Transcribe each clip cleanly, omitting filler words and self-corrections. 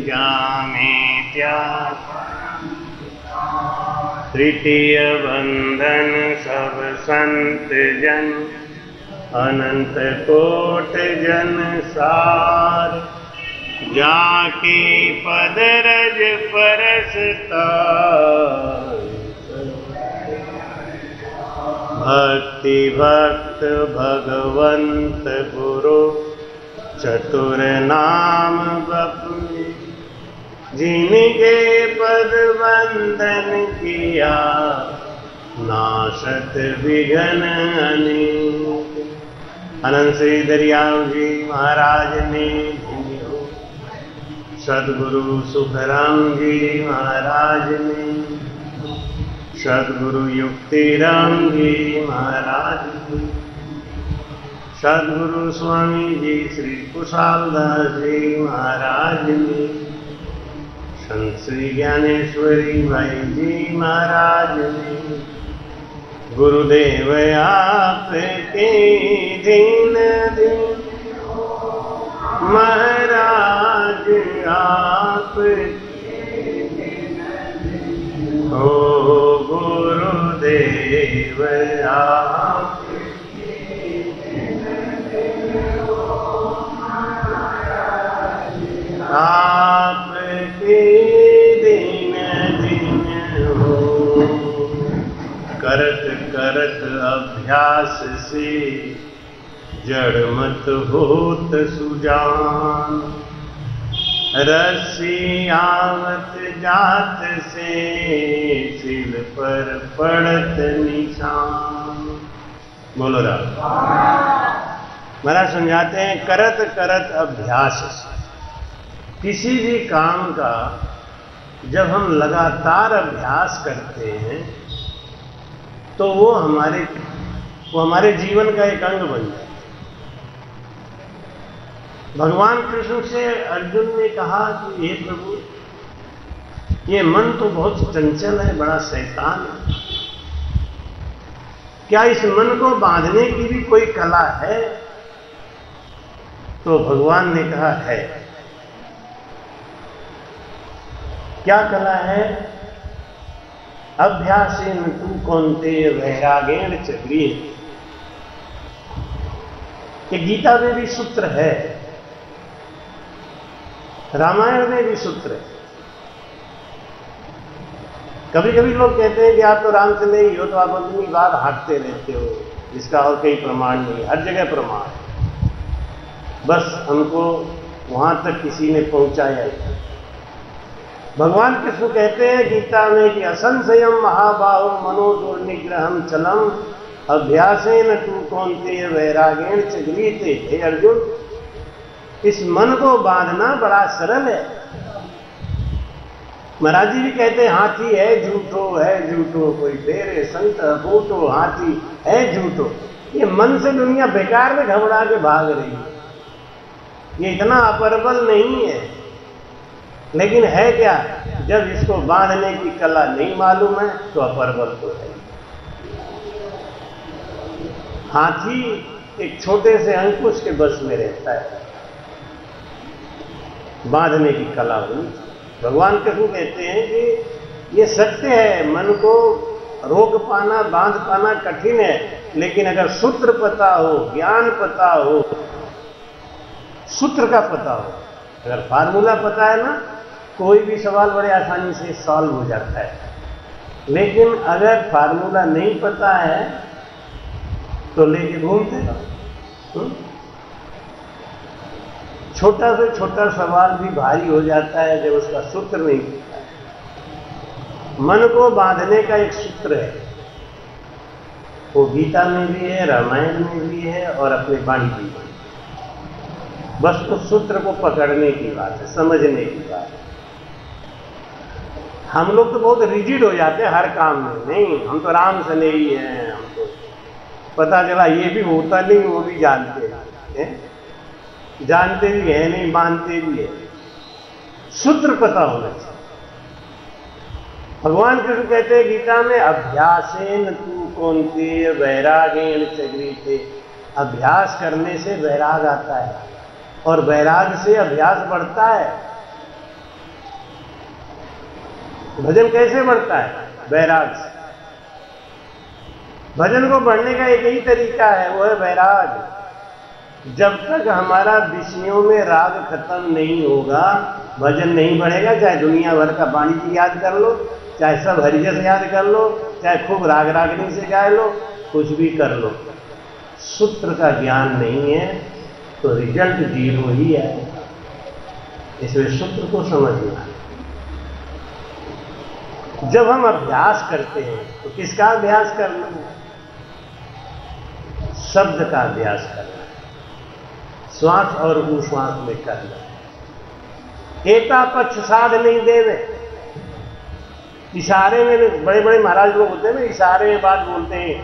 जामेत्या तृतीय बंधन सब संत जन अनंत कोट जन सार जाके पद रज परसता भक्ति भक्त भगवंत गुरु चतुर नाम बपुनि जिनके पद वंदन किया नाशत विघ्न अनेक। अनंत श्री दरियाव जी महाराज ने जियो, सदगुरु सुखराम जी महाराज ने, सदगुरु युक्तिराम जी महाराज ने, सदगुरु स्वामी जी श्री कुशालदास जी महाराज ने, संत श्री ज्ञानेश्वरी भाई जी महाराज ने, गुरुदेव आपके दीन दिन महाराज आप हो गुरुदेव आपके दिन दिन हो। करत करत अभ्यास से जड़ मत होत सुजान, रस्सी आवत जात से सिर पर पड़त निशान। बोलो राम। महाराज समझाते हैं करत करत अभ्यास से, किसी भी काम का जब हम लगातार अभ्यास करते हैं तो वो हमारे जीवन का एक अंग बन जाए। भगवान कृष्ण से अर्जुन ने कहा कि हे प्रभु, ये मन तो बहुत चंचल है, बड़ा शैतान है, क्या इस मन को बांधने की भी कोई कला है? तो भगवान ने कहा है। क्या कला है? अभ्यासेन तु कौन्तेय वैरागेण च गृह्यते। ये गीता में भी सूत्र है, रामायण में भी सूत्र है। कभी कभी लोग कहते हैं कि आप तो रामचंद्र ही हो, तो आप अपनी बात हाँकते रहते हो, जिसका और कोई प्रमाण नहीं। हर जगह प्रमाण है, बस हमको वहां तक किसी ने पहुंचाया है। भगवान कृष्ण कहते हैं गीता में कि असंशयम महाबाहो मनो दुर्निग्रहम चलम अभ्यासेन तु कौन्तेय वैरागेण च गृह्यते। हे अर्जुन, इस मन को बांधना बड़ा सरल है। महाराज जी भी कहते हैं हाथी है झूठो कोई तेरे संत बूटो, हाथी है झूठो। ये मन से दुनिया बेकार में घबरा के भाग रही है, ये इतना अपरबल नहीं है। लेकिन है क्या? जब इसको बांधने की कला नहीं मालूम है तो अपरबल तो है। हाथी एक छोटे से अंकुश के बस में रहता है, बांधने की कला होनी। भगवान कृष्ण कहते हैं कि ये सत्य है, मन को रोक पाना, बांध पाना कठिन है, लेकिन अगर सूत्र पता हो, ज्ञान पता हो, सूत्र का पता हो, अगर फार्मूला पता है ना, कोई भी सवाल बड़े आसानी से सॉल्व हो जाता है। लेकिन अगर फार्मूला नहीं पता है तो लेके घूमते रहो। छोटा से छोटा सवाल भी भारी हो जाता है जब उसका सूत्र नहीं पता है। मन को बांधने का एक सूत्र है, वो गीता में भी है, रामायण में भी है और अपने वाणी में भी है। बस उस सूत्र को पकड़ने की बात है, समझने की बात है। हम लोग तो बहुत रिजिड हो जाते हैं हर काम में। नहीं, हम तो राम से नहीं हैं, हमको पता चला ये भी होता नहीं, वो भी जानते हैं, जानते भी हैं नहीं, मानते भी हैं। सूत्र पता होना चाहिए। भगवान कृष्ण कहते हैं गीता में अभ्यासेन तु कौन्तेय वैरागेण च गृह्यते। अभ्यास करने से वैराग आता है और वैराग से अभ्यास बढ़ता है। भजन कैसे बढ़ता है? वैराग से। भजन को बढ़ने का एक ही तरीका है, वो है वैराग। जब तक हमारा विषयों में राग खत्म नहीं होगा, भजन नहीं बढ़ेगा। चाहे दुनिया भर का वाणी याद कर लो, चाहे सब हरिजस याद कर लो, चाहे खूब राग रागनी से गाए लो, कुछ भी कर लो, सूत्र का ज्ञान नहीं है तो रिजल्ट जीरो ही है। इसलिए सूत्र को समझना है। जब हम अभ्यास करते हैं तो किसका अभ्यास करना है? शब्द का अभ्यास करना है, श्वास और उश्वास में करना है। एता पक्ष साध नहीं देवे। इशारे में बड़े बड़े महाराज लोग होते हैं ना, इशारे में बात बोलते हैं,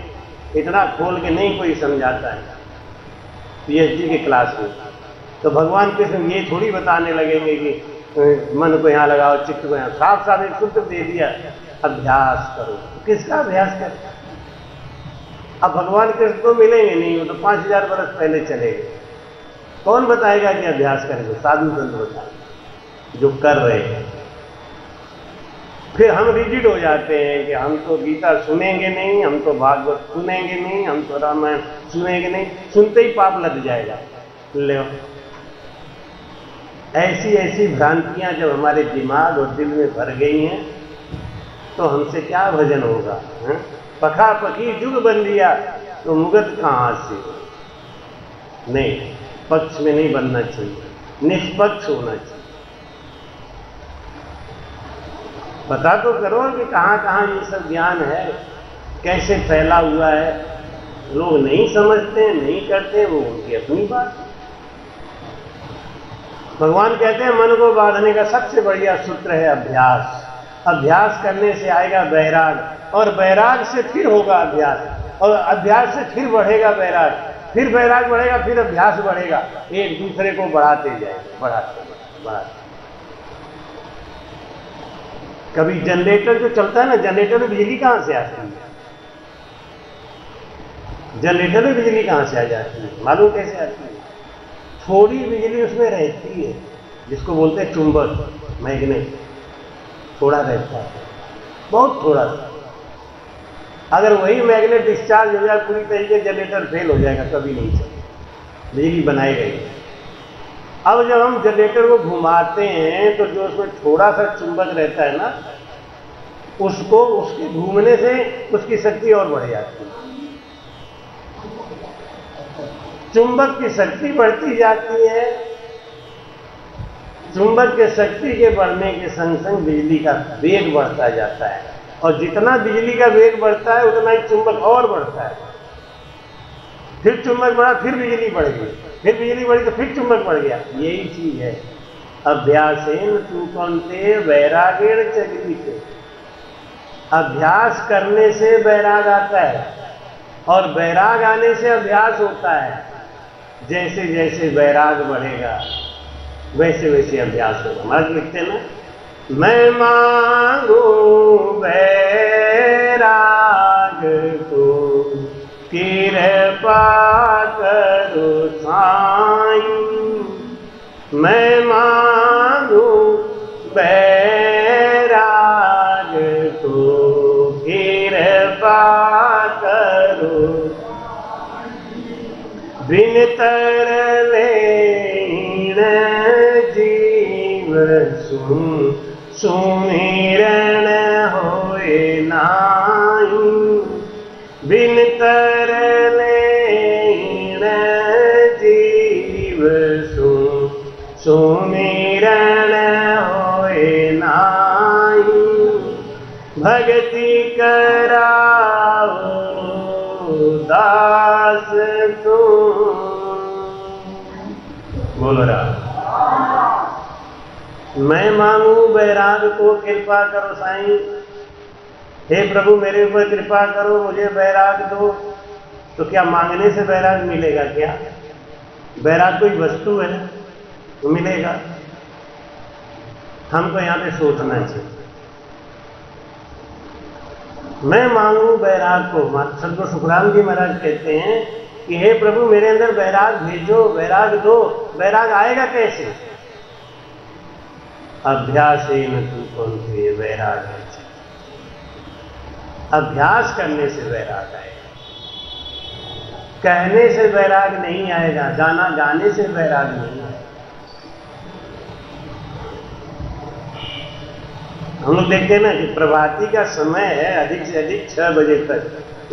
इतना खोल के नहीं कोई समझाता है पीएचडी के क्लास में। तो भगवान कृष्ण ये थोड़ी बताने लगेंगे कि मन को यहाँ लगाओ, चित्त को यहाँ। साफ साफ एक सूत्र दे दिया, अभ्यास करो। किसका अभ्यास करो? अब भगवान कृष्ण तो मिलेंगे नहीं, वो तो 5000 वर्ष पहले चले गए। कौन बताएगा कि अभ्यास करेंगे? साधु संत बताएंगे जो कर रहे हैं। फिर हम रिजिड हो जाते हैं कि हम तो गीता सुनेंगे नहीं, हम तो भागवत सुनेंगे नहीं, हम तो रामायण सुनेंगे नहीं। सुनते ही पाप लग जाएगा। ले ऐसी ऐसी भ्रांतियां जब हमारे दिमाग और दिल में भर गई हैं तो हमसे क्या भजन होगा? पखा पखी जुग बन लिया तो मुगत कहां से? नहीं, पक्ष में नहीं बनना चाहिए, निष्पक्ष होना चाहिए। पता तो करो कि कहां कहां ये सब ज्ञान है, कैसे फैला हुआ है। लोग नहीं समझते, नहीं करते, वो उनकी अपनी बात। भगवान कहते हैं मन को बांधने का सबसे बढ़िया सूत्र है अभ्यास। अभ्यास करने से आएगा वैराग, और वैराग से फिर होगा अभ्यास, और अभ्यास से फिर बढ़ेगा वैराग, फिर वैराग बढ़ेगा, फिर अभ्यास बढ़ेगा। एक दूसरे को बढ़ाते जाएंगे, बढ़ाते। कभी जनरेटर जो चलता है ना, जनरेटर में बिजली कहां से आती है? जनरेटर में बिजली कहां से आ जाती है? मालूम कैसे आती है? थोड़ी बिजली उसमें रहती है, जिसको बोलते हैं चुंबक, मैग्नेट। थोड़ा रहता है, बहुत थोड़ा सा। अगर वही मैग्नेट डिस्चार्ज हो जाए पूरी तरीके, जनरेटर फेल हो जाएगा, कभी नहीं चलेगा, बिजली बनाई गई। अब जब हम जनरेटर को घुमाते हैं तो जो उसमें थोड़ा सा चुंबक रहता है ना, उसको उसके घूमने से उसकी शक्ति और बढ़ जाती है। चुंबक की शक्ति बढ़ती जाती है। चुंबक के शक्ति के बढ़ने के संग संग बिजली का वेग बढ़ता जाता है, और जितना बिजली का वेग बढ़ता है उतना ही चुंबक और बढ़ता है। फिर चुंबक बढ़ा, फिर बिजली बढ़ गई, फिर बिजली बढ़ी तो फिर चुंबक बढ़ गया। यही चीज है अभ्यासेन तू कौनते वैरागेण चक्रिते। अभ्यास करने से वैराग आता है, और वैराग आने से अभ्यास होता है। जैसे जैसे वैराग बढ़ेगा वैसे वैसे अभ्यास होगा। महाराज लिखते हैं ना, मैं मांगू वैराग को कृपा करो साईं। मैं मांगू वैराग को कृपा करो। बिन तरले जीव सुमिरन होए नाई। बिन तरले जीव सुमिरन होए नाई। भक्ति कराओ दास तुम। बोलो राम। मैं मांगू वैराग को कृपा करो साईं। हे प्रभु मेरे ऊपर कृपा करो, मुझे वैराग दो। तो क्या मांगने से वैराग मिलेगा? क्या वैराग कोई वस्तु है तो मिलेगा? हमको यहां पे सोचना चाहिए। मैं मांगू वैराग को। सदगुरु सुखराम जी महाराज कहते हैं कि हे प्रभु मेरे अंदर वैराग भेजो, वैराग दो। वैराग आएगा कैसे? अभ्यासेन तू कौनते वैराग अभ्यास करने से वैराग आएगा। कहने से वैराग नहीं आएगा, गाना गाने से वैराग नहीं आएगा। हम लोग देखते हैं ना कि प्रभाती का समय है अधिक से अधिक 6 बजे तक,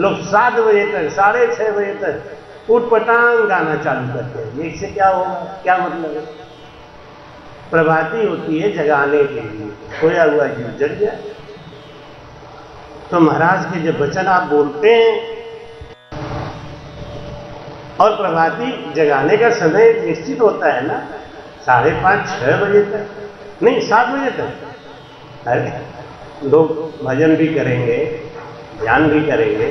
लोग 7 बजे तक, 6:30 बजे तक उठपटांग गाना चालू करते हैं। इससे क्या होगा, क्या मतलब है? प्रभाती होती है जगाने के लिए, सोया हुआ जीव जग जाए। तो महाराज के जब वचन आप बोलते हैं और प्रभाती जगाने का समय निश्चित होता है ना, 5:30 6 बजे तक, नहीं 7 बजे तक। अरे लोग भजन भी करेंगे, ध्यान भी करेंगे,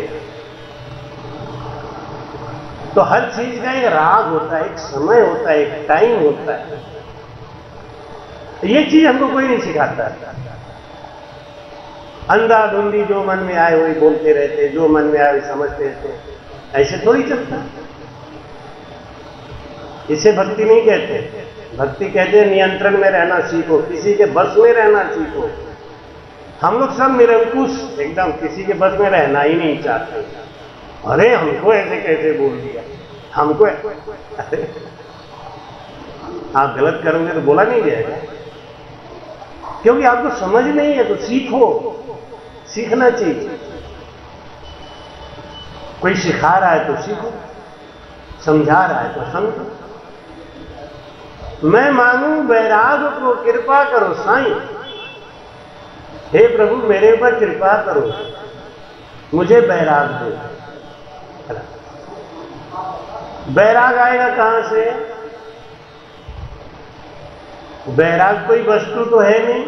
तो हर चीज का एक राग होता है, एक समय होता है, एक टाइम होता है। ये चीज हमको कोई नहीं सिखाता है। अंधाधुंधी जो मन में आए वही बोलते रहते, जो मन में आए वही समझते रहते, ऐसे थोड़ी चलता। इसे भक्ति नहीं कहते। भक्ति कहते हैं नियंत्रण में रहना सीखो, किसी के बस में रहना सीखो। हम लोग सब निरंकुश, एकदम किसी के बस में रहना ही नहीं चाहते। अरे हमको ऐसे कैसे बोल दिया, हमको अरे आप गलत करोगे तो बोला नहीं जाएगा, क्योंकि आपको समझ नहीं है। तो सीखो, सीखना चाहिए। कोई सिखा रहा है तो सीखो, समझा रहा है तो समझो। मैं मांगू वैराग को, कृपा करो साईं। हे प्रभु मेरे ऊपर कृपा करो, मुझे वैराग दो। वैराग आएगा कहां से? वैराग कोई वस्तु तो है नहीं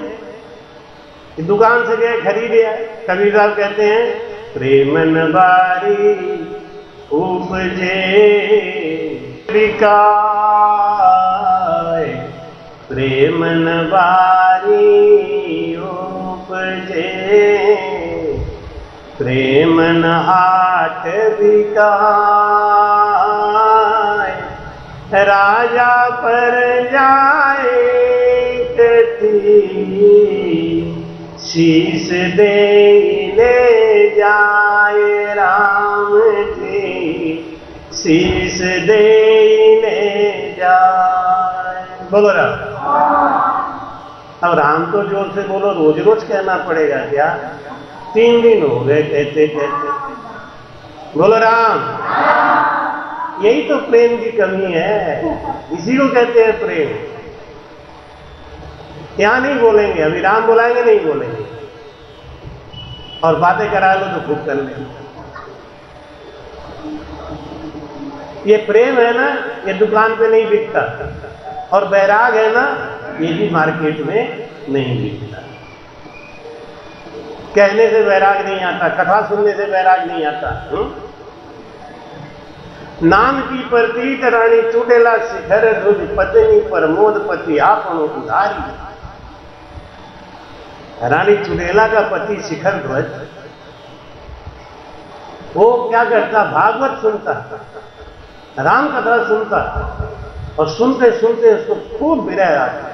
कि दुकान से गए खरीदे आए। कबीर साहब कहते हैं प्रेमन बारी उपजे विकाय, प्रेमन बारी उपजे प्रेमन हाट बिकाय। राजा पर जाए कटी, शीश दे ले जाए राम जी, शीश दे ले जाए। बोलो राम। अब राम तो जोर से बोलो, रोज रोज कहना पड़ेगा क्या? 3 दिन हो गए कहते कहते। बोलो राम। यही तो प्रेम की कमी है, इसी को कहते हैं प्रेम। यहां नहीं बोलेंगे, अभी राम बुलाएंगे नहीं बोलेंगे, और बातें करा लो तो खूब कर लेंगे। ये प्रेम है ना, ये दुकान पे नहीं बिकता, और बैराग है ना, ये भी मार्केट में नहीं बिकता। कहने से बैराग नहीं आता, कथा सुनने से बैराग नहीं आता। नाम की प्रतीत रानी चुड़ेला शिखर ध्रुज, पत्नी प्रमोद पति आपन उधारी। रानी चुड़ेला का पति शिखर ध्वज, वो क्या करता? भागवत सुनता, राम कथा सुनता, और सुनते सुनते उसको खूब विरह आता,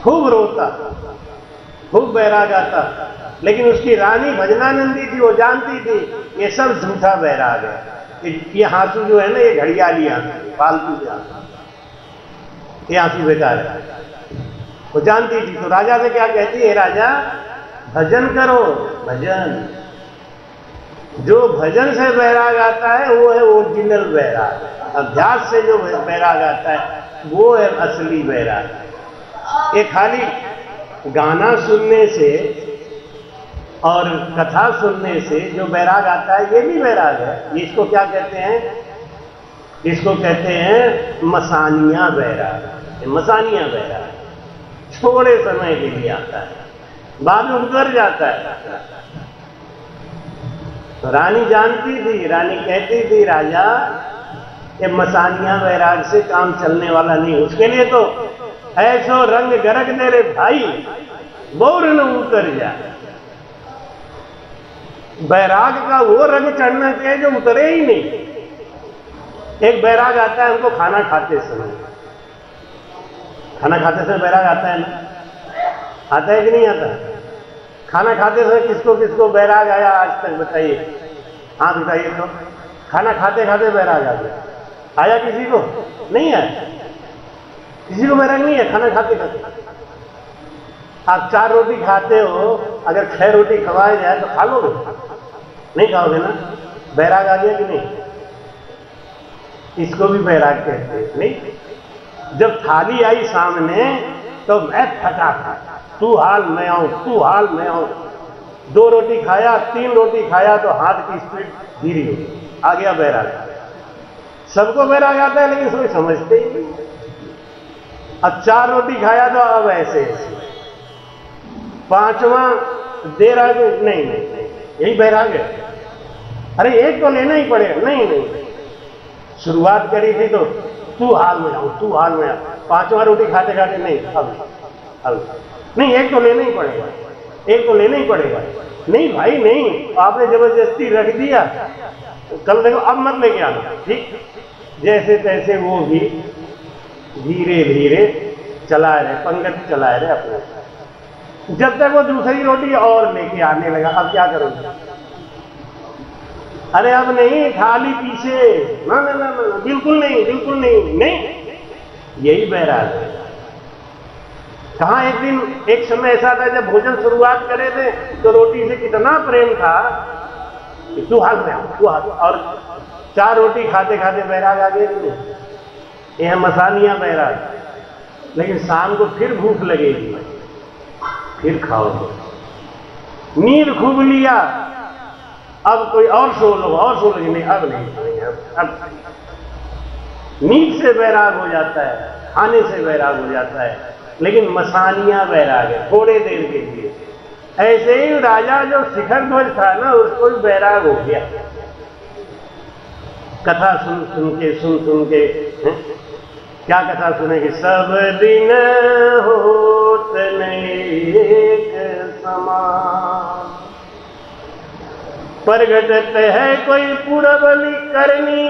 खूब रोता, खूब बैराग आता। लेकिन उसकी रानी भजनानंदी थी, वो जानती थी ये सब झूठा बैराग है। ये आंसू जो है ना, ये घड़ियाली आंसू, फालतू के आंसू, ये आंसू बेकार है, वो जानती थी। तो राजा से क्या कहती है? राजा भजन करो, भजन। जो भजन से बैराग आता है वो है ओरिजिनल बैराग। अभ्यास से जो बैराग आता है वो है असली बैराग। ये खाली गाना सुनने से और कथा सुनने से जो बैराग आता है ये भी बैराग है। इसको क्या कहते हैं? इसको कहते हैं मसानिया बैराग। मसानिया बैराग थोड़े समय के लिए आता है, बाद में उतर जाता है। तो रानी जानती थी, रानी कहती थी राजा ये मसानिया बैराग से काम चलने वाला नहीं। उसके लिए तो ऐसो रंग गरग दे रे भाई, बोर न उतर जाए। बैराग का वो रंग चढ़ना चाहिए जो उतरे ही नहीं। एक बैराग आता है हमको खाना खाते समय, खाना खाते समय बैराग आता है ना, आता है कि नहीं आता? खाना खाते समय किसको किसको बैराग आया आज तक बताइए, हाथ उठाइए तो। खाना खाते खाते बैराग आ गया, आया किसी को? नहीं आया, किसी को बैराग नहीं है खाना खाते खाते। आप 4 रोटी खाते हो, अगर 6 रोटी खवाई जाए तो खा लोगे? नहीं खाओगे ना? बैराग आ गया कि नहीं? इसको भी बैराग कहते हैं। नहीं, जब थाली आई सामने तो मैं थका था, तू हाल मैं आऊं, तू हाल मैं आऊं। 2 रोटी खाया, 3 रोटी खाया तो हाथ की स्पीड धीरे हो गई, आ गया बैराग। सबको बैराग आता है लेकिन कोई समझते ही नहीं। अब 4 रोटी खाया तो अब ऐसे ऐसे, 5वां देर आ गई, नहीं नहीं यही बैराग है। अरे एक तो लेना ही पड़ेगा, नहीं नहीं, शुरुआत करी थी तो तू हाल में आऊं, तू हाल में आऊं, 5वां रोटी खाते खाते नहीं, अब नहीं, एक तो लेना ही पड़ेगा, एक तो लेना ही पड़ेगा। नहीं भाई नहीं, आपने जबरदस्ती रख दिया, कल देखो अब मत लेके आना, ठीक। जैसे तैसे वो भी धीरे धीरे चला रहे, पंगत चला रहे अपने, जब तक वो दूसरी रोटी और लेके आने लगा। अब क्या करोगे? अरे अब नहीं, थाली पीछे, ना ना ना ना, बिल्कुल नहीं, बिल्कुल नहीं, नहीं, यही बैराग है। कहाँ एक दिन एक समय ऐसा था जब भोजन शुरुआत करे थे तो रोटी से कितना प्रेम था कि तू हाथ में, तू हाथ, और 4 रोटी खाते खाते बैराग आ गया। ये है मसालियां बैराग। लेकिन शाम को फिर भूख लगेगी, फिर खाओगे। नींद खूब लिया, अब कोई और सो लो, और सो लो, नहीं अब नहीं, अब नींद से बैराग हो जाता है, खाने से बैराग हो जाता है, लेकिन मसानियां बैराग है थोड़े देर के लिए। ऐसे ही राजा जो शिखर ध्वज था ना, उसको भी बैराग हो गया। कथा सुन सुन के क्या कथा सुनेगी? सब दिन होत नहीं एक समान, प्रगटत है कोई पुरबली करनी,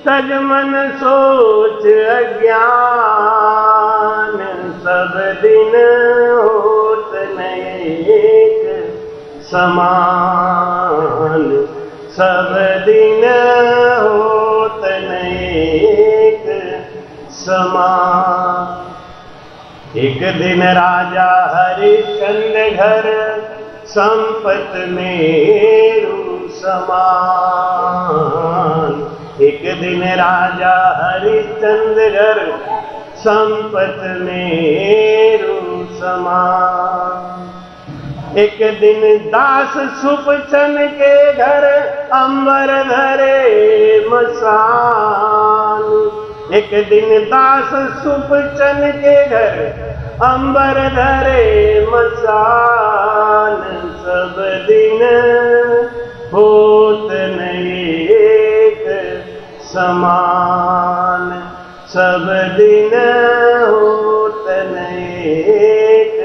तज मन सोच अज्ञान। सब दिन होत नहीं एक समान, सब दिन होत नहीं एक समान। एक दिन राजा हरिश्चंद्र घर, संपत मेरु समान। एक दिन राजा हरिश्चंद्र घर, संपत मेरु समान। एक दिन दास सुपचन के घर, अंबर धरे मसान। एक दिन दास सुपचन के घर, अंबर धरे मसान। सब दिन होत नहीं एक समान, सब दिन होत नहीं एक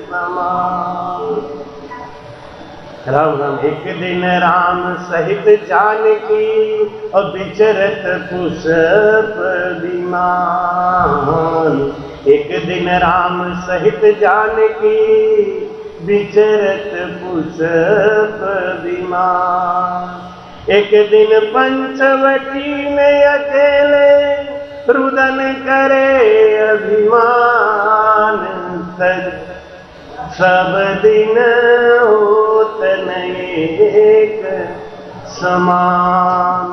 समान। राम राम। एक दिन राम सहित जानकी, और विचरत पुष्प विमान। एक दिन राम सहित जानकी, विचरत पुष्प विमान। एक दिन पंचवटी में अकेले, रुदन करे अभिमान। सब दिन होत नहीं एक समान,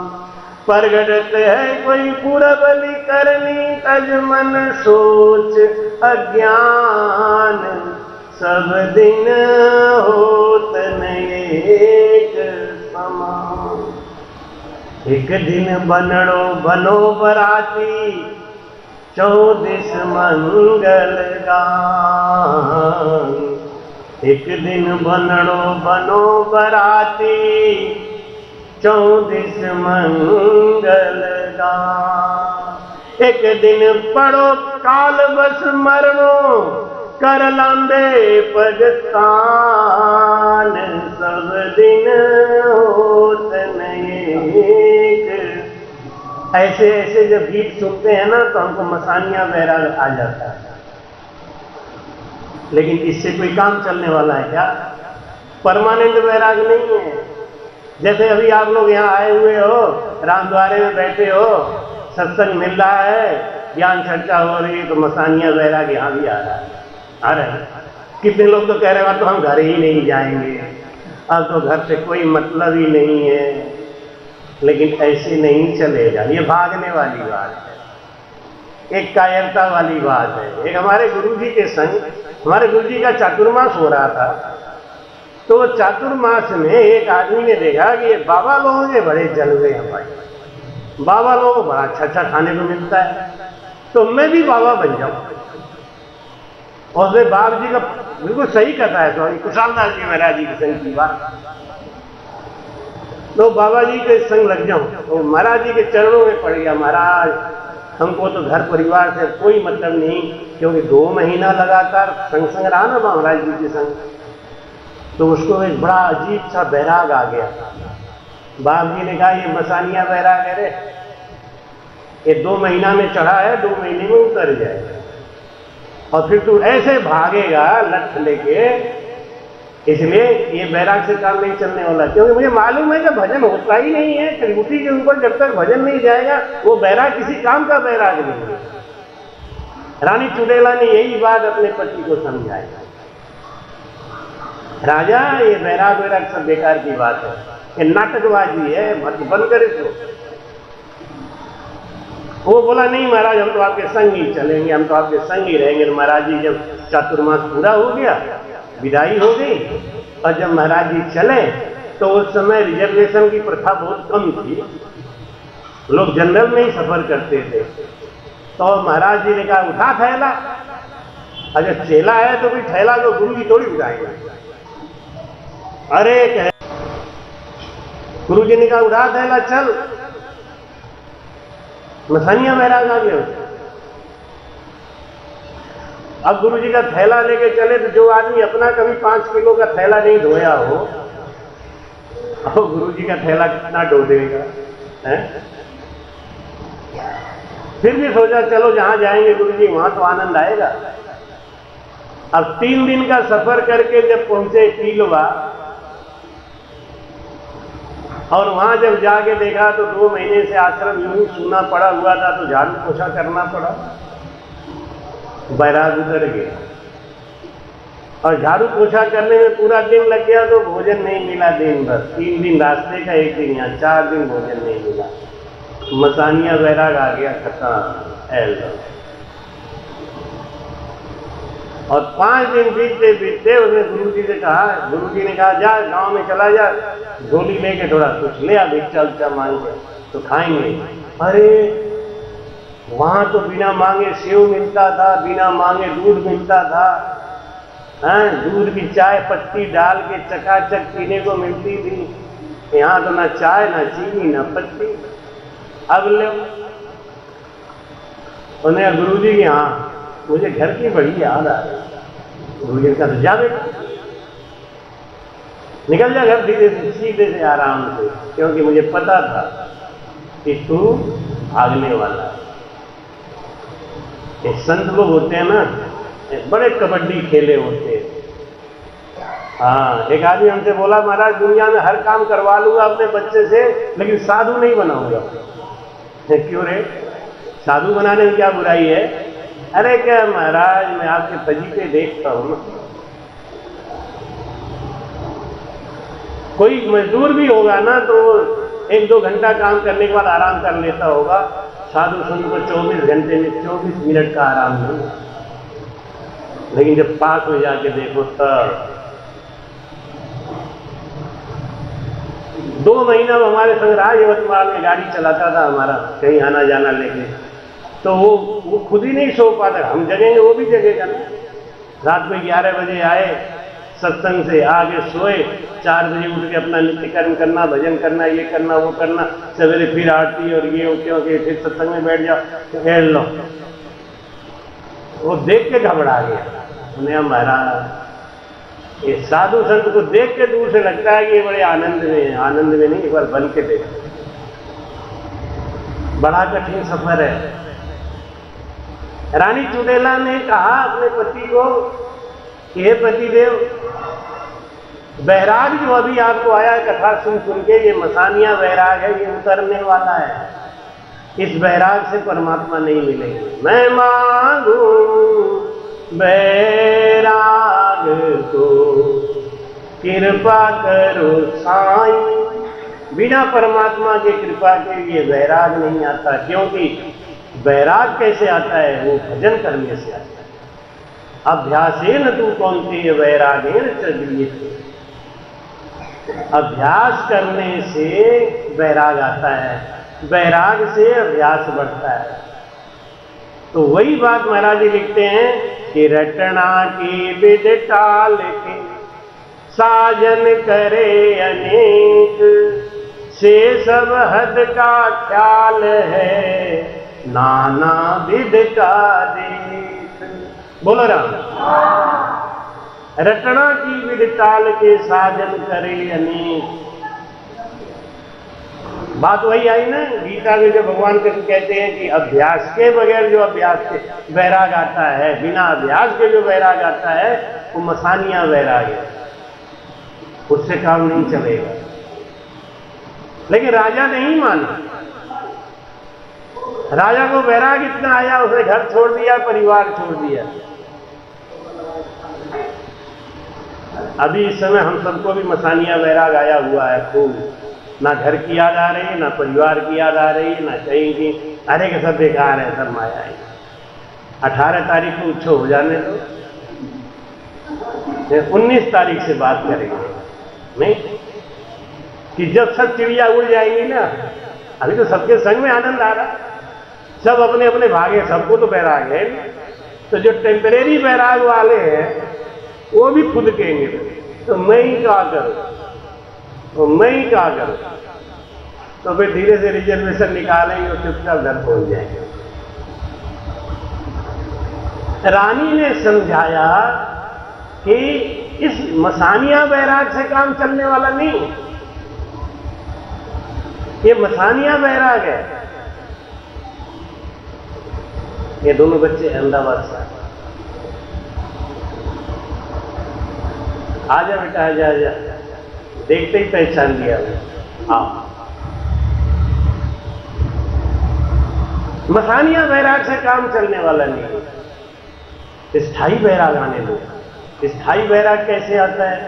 प्रगटत है कोई पुरबली करनी, तज मन सोच अज्ञान। सब दिन होत नहीं एक समान। एक दिन बनड़ो बनो बराती, 24 मंगल गान। एक दिन बनड़ो बनो बराती, 24 मंगल गान। एक दिन पढ़ो काल बस मरणो, कर लंबे पगतान। सब दिन होत नहीं एक। ऐसे ऐसे जब गीत सुनते हैं ना तो हमको मसानियां बैराग आ जाता है। लेकिन इससे कोई काम चलने वाला है क्या? परमानेंट वैराग नहीं है। जैसे अभी आप लोग यहाँ आए हुए हो, रामद्वारे में बैठे हो, सत्संग मिल रहा है, ज्ञान चर्चा हो रही है, तो मसानिया वैराग यहाँ भी आ रहा है, आ रहा है। कितने लोग तो कह रहे हैं तो हम घर ही नहीं जाएंगे, अब तो घर से कोई मतलब ही नहीं है। लेकिन ऐसे नहीं चलेगा, ये भागने वाली बात है, एक कायरता वाली बात है। एक हमारे गुरुजी के संग, हमारे गुरुजी का चातुर्मास हो रहा था, तो चातुर्मास में एक आदमी ने देखा कि ये बाबा लोगों के बड़े जलवे हैं भाई, बाबा लोगों को बड़ा अच्छा अच्छा खाने को मिलता है, तो मैं भी बाबा बन जाऊं। और उसने बाबा जी का बिल्कुल सही कथा है, स्वामी कुशालदास जी महाराज जी के संग की बात, तो बाबा जी के संग लग जाऊं। तो महाराज जी के चरणों में पड़ गया, महाराज हमको तो घर परिवार से कोई मतलब नहीं, क्योंकि 2 महीना लगातार संग रहा ना महाराज जी के संग, तो उसको एक बड़ा अजीब सा बैराग आ गया। बाप जी ने कहा ये मसानिया बैराग है रे, ये 2 महीना में चढ़ा है, 2 महीने में उतर जाएगा, और फिर तू ऐसे भागेगा लठ लेके, इसलिए ये बैराग से काम नहीं चलने वाला। क्योंकि मुझे मालूम है कि भजन होता ही नहीं है, त्रिभुति के ऊपर जब तक भजन नहीं जाएगा वो बैराग किसी काम का बैराग नहीं है। रानी चुड़ैला ने यही बात अपने पति को समझाई, राजा ये बैराग वैराग सब बेकार की बात है, ये नाटकबाजी है, मत बंद कर इसको। वो बोला नहीं महाराज हम तो आपके संग ही चलेंगे, हम तो आपके संग ही रहेंगे। महाराज जी जब चातुर्मास पूरा हो गया, विदाई हो गई, और जब महाराज जी चले तो उस समय रिजर्वेशन की प्रथा बहुत कम थी, लोग जनरल में ही सफर करते थे। तो महाराज जी ने कहा उठा थैला, अगर चेला है तो कोई थैला तो गुरु जी थोड़ी उठाएंगे। अरे कहे गुरु जी ने कहा उठा थैला चल, मसानिया बैराग आ गया। अब गुरु जी का थैला लेके चले, तो जो आदमी अपना कभी 5 किलो का थैला नहीं धोया हो, अब गुरु जी का थैला कितना ढो देगा, है? फिर भी सोचा चलो जहां जाएंगे गुरु जी वहां तो आनंद आएगा। अब 3 दिन का सफर करके जब पहुंचे पीलवा, और वहां जब जाके देखा तो 2 महीने से आश्रम यूं ही सूना पड़ा हुआ था, तो झाड़ू पोछा करना पड़ा, बैराग उतर गया। और झाड़ू पोछा करने में पूरा दिन लग गया, तो भोजन नहीं मिला दिन भर, 3 दिन रास्ते का, 1 दिन यहाँ, 4 दिन भोजन नहीं मिला। मसानिया बैराग आ गया, खत्म एल्बम। और 5 दिन बीतते बीतते उसने गुरु जी से कहा, गुरु जी ने कहा जा गांव में चला जा, झोली लेके थोड़ा कुछ ले आ, भिक्षा उच्चा मांग के तो खाएंगे। अरे वहां तो बिना मांगे सेव मिलता था, बिना मांगे दूध मिलता था, दूध की चाय पत्ती डाल के चकाचक पीने को मिलती थी। यहाँ तो ना चाय ना चीनी ना पत्ती। अब ले उन्हें गुरु जी की, हाँ मुझे घर की बड़ी याद आ रही। गुरु जी का तो जा बेटा निकल जा घर धीरे से, सीधे से आराम से, क्योंकि मुझे पता था कि तू भागने वाला है। ये संत लोग होते हैं ना, बड़े कबड्डी खेले होते हैं। हाँ, एक आदमी हमसे बोला महाराज दुनिया में हर काम करवा लूंगा अपने बच्चे से, लेकिन साधु नहीं बनाऊंगा। क्यों रे, साधु बनाने में क्या बुराई है? अरे क्या महाराज मैं आपके तरीके देखता हूं ना, कोई मजदूर भी होगा ना तो 1-2 घंटा काम करने के बाद आराम कर लेता होगा, साधु संत को 24 घंटे में 24 मिनट का आराम नहीं। लेकिन जब पास में जाके देखो तब 2 महीना हमारे संग रहा, यवतमाल में गाड़ी चलाता था हमारा, कहीं आना जाना लेके, तो वो खुद ही नहीं सो पाता, हम जगेंगे वो भी जगेगा ना। रात में 11 बजे आए, सत्संग से आगे सोए, 4 बजे उठ के अपना नित्य कर्म करना, भजन करना, ये करना वो करना, सवेरे फिर आरती और ये क्योंकि फिर सत्संग में बैठ जाओ, खेल लो। वो देख के घबरा गया, उन्हें महाराज ये साधु संत को देख के दूर से लगता है कि ये बड़े आनंद में है, आनंद में नहीं, एक बार बन के देखो, बड़ा कठिन सफर है। रानी चुड़ैला ने कहा अपने पति को कि हे पतिदेव बैराग जो अभी आपको आया कथा सुन सुन के, ये मसानिया बैराग है, ये उतरने वाला है। इस बैराग से परमात्मा नहीं मिलेंगे। मैं मांगू बैराग को, कृपा करो साईं। बिना परमात्मा के कृपा के लिए बैराग नहीं आता। क्योंकि बैराग कैसे आता है? वो भजन करने से आता है। अभ्यासेन तू कौन्तेय वैरागेण च गृह्यते। अभ्यास करने से बैराग आता है, बैराग से अभ्यास बढ़ता है। तो वही बात महाराज जी लिखते हैं कि रटना की विध टाल के साजन करे अनेक, से सब हद का ख्याल है नाना विध का देख। बोलो राम। रटना की विध टाल के साजन करे अनेक। बात वही आई ना गीता में, जो भगवान कहते हैं कि अभ्यास के बगैर जो अभ्यास के वैराग आता है, बिना अभ्यास के जो वैराग आता है वो मसानिया वैराग है, उससे काम नहीं चलेगा। लेकिन राजा नहीं माना। राजा को वैराग इतना आया, उसने घर छोड़ दिया, परिवार छोड़ दिया। अभी इस समय हम सबको भी मसानिया वैराग आया हुआ है खूब। ना घर की याद आ रही है, ना परिवार की याद आ रही है, ना कहीं की। अरे के सब बेकार है, सब माया है। 18 तारीख को उच्छो हो जाने दो, 19 तारीख से बात करेंगे। नहीं कि जब सब चिड़िया उड़ जाएंगी ना, अभी तो सबके संग में आनंद आ रहा, सब अपने अपने भागे, सबको तो बैराग है। तो जो टेम्परेरी बैराग वाले हैं वो भी फुदकेंगे। तो मैं ही क्या करूं, तो मैं ही क्या करूं। तो फिर धीरे से रिजर्वेशन निकालेंगे और चुपचाप घर पहुंच जाएंगे। रानी ने समझाया कि इस मसानिया बैराग से काम चलने वाला नहीं, ये मसानिया बैराग है। ये दोनों बच्चे अहमदाबाद से आजा बेटा, आजा आजा। देखते ही पहचान लिया। हाँ, मसानिया बैराग से काम चलने वाला नहीं, स्थायी बैराग आने दो। स्थायी बैराग कैसे आता है?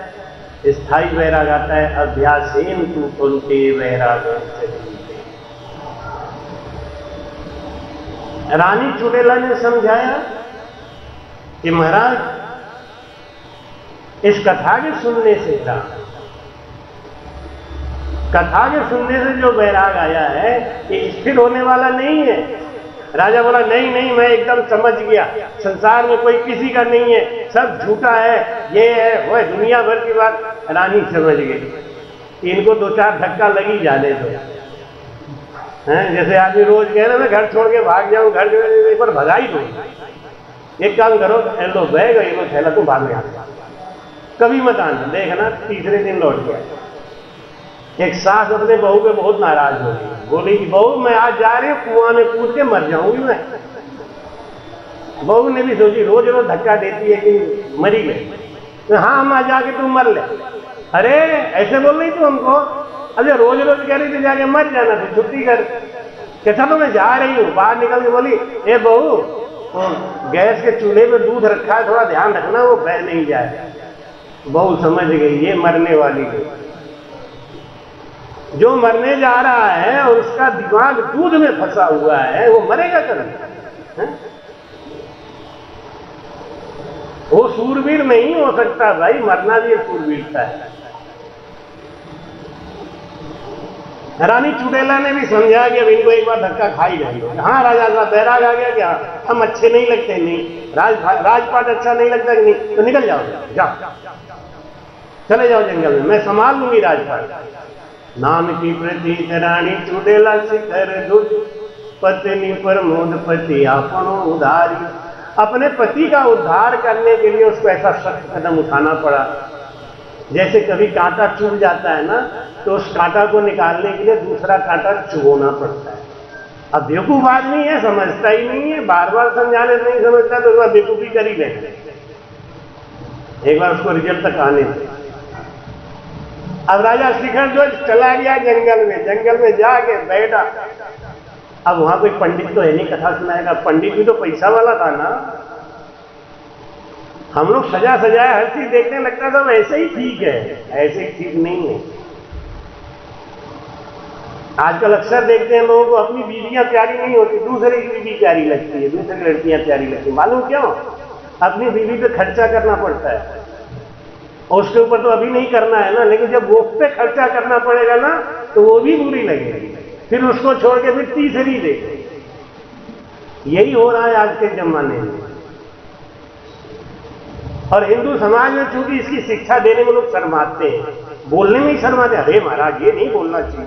स्थायी बैराग आता है अभ्यासेन तू कौन्तेय वैरागेण च गृह्यते। रानी चुड़ैला ने समझाया कि महाराज इस कथा के सुनने से क्या, कथा के सुनने से जो वैराग आया है ये स्थिर होने वाला नहीं है। राजा बोला नहीं नहीं, मैं एकदम समझ गया, संसार में कोई किसी का नहीं है, सब झूठा है, ये है वो है, दुनिया भर की बात। रानी समझ गई। इनको 2-4 धक्का लगी जाने दो। जैसे आदमी रोज कह रहे मैं घर छोड़ के भाग जाऊं, घर एक बार भगा ही दो। एक काम करो, लो बैग और लो थैला, तुम भाग में कभी मत आना। देखना तीसरे दिन लौट गया। एक सास अपने बहू पे बहुत नाराज हो गई, बोली कि बहू मैं आज जा रही हूँ, कुआं में कूद के मर जाऊंगी मैं। बहू ने भी सोची रोज रोज धक्का देती है कि मरी गई। तो हाँ हम आ जाके तुम मर ले। अरे ऐसे बोल रही तू हमको? अरे रोज रोज कह रही थी जाके मर जाना, फिर छुट्टी कर। कैसा तो मैं जा रही हूँ। बाहर निकल के बोली ए बहू, तो गैस के चूल्हे पे दूध रखा है, थोड़ा ध्यान रखना वो बह नहीं जाए। बहू समझ गई ये मरने वाली है। जो मरने जा रहा है और उसका दिमाग दूध में फंसा हुआ है, वो मरेगा कभी? वो सूरवीर नहीं हो सकता भाई, मरना भी सूरवीरता है। रानी चुड़ैला ने भी समझा कि अब इनको एक बार धक्का खा ही जाएंगे। हाँ राजा का बैराग आ गया क्या, हम अच्छे नहीं लगते? नहीं। राजपाट अच्छा नहीं लगता कि नहीं? तो निकल जाओ, जाओ चले जाओ जंगल में, मैं संभाल लूंगी राजपाट। नाम की प्रतीत रानी चुड़ैला शिखर दुज, पत्नी प्रमोद पति आपनो उधारी। अपने पति का उद्धार करने के लिए उसको ऐसा सख्त कदम उठाना पड़ा। जैसे कभी कांटा चुभ जाता है ना, तो उस कांटा को निकालने के लिए दूसरा कांटा चुभोना पड़ता है। अब बेवकूफ आदमी है, समझता ही नहीं है, बार बार समझाने से नहीं समझता तो एक बार बेवकूफी कर ही लेते। एक बार उसको रिजल्ट तक आने दे। अब राजा शिखर जो चला गया जंगल में जाके बैठा। अब वहां कोई पंडित तो है नहीं कथा सुनाएगा, पंडित भी तो पैसा वाला था ना। हम लोग सजा सजाया हर चीज देखने लगता था वैसे ही ठीक है, ऐसे ही ठीक नहीं है। आजकल अक्सर देखते हैं लोगों को अपनी बीवियां प्यारी नहीं होती, दूसरे की बीवी प्यारी लगती है, दूसरी लड़कियां प्यारी लगती है। मालूम क्यों? अपनी बीवी पे खर्चा करना पड़ता है और उसके ऊपर तो अभी नहीं करना है ना, लेकिन जब वो पे खर्चा करना पड़ेगा ना तो वो भी बुरी लगेगी, फिर उसको छोड़ के फिर तीसरी दे। यही हो रहा है आज के जमाने में। और हिंदू समाज में चूंकि इसकी शिक्षा देने में लोग शर्माते हैं, बोलने में ही शर्माते, अरे महाराज ये नहीं बोलना चाहिए,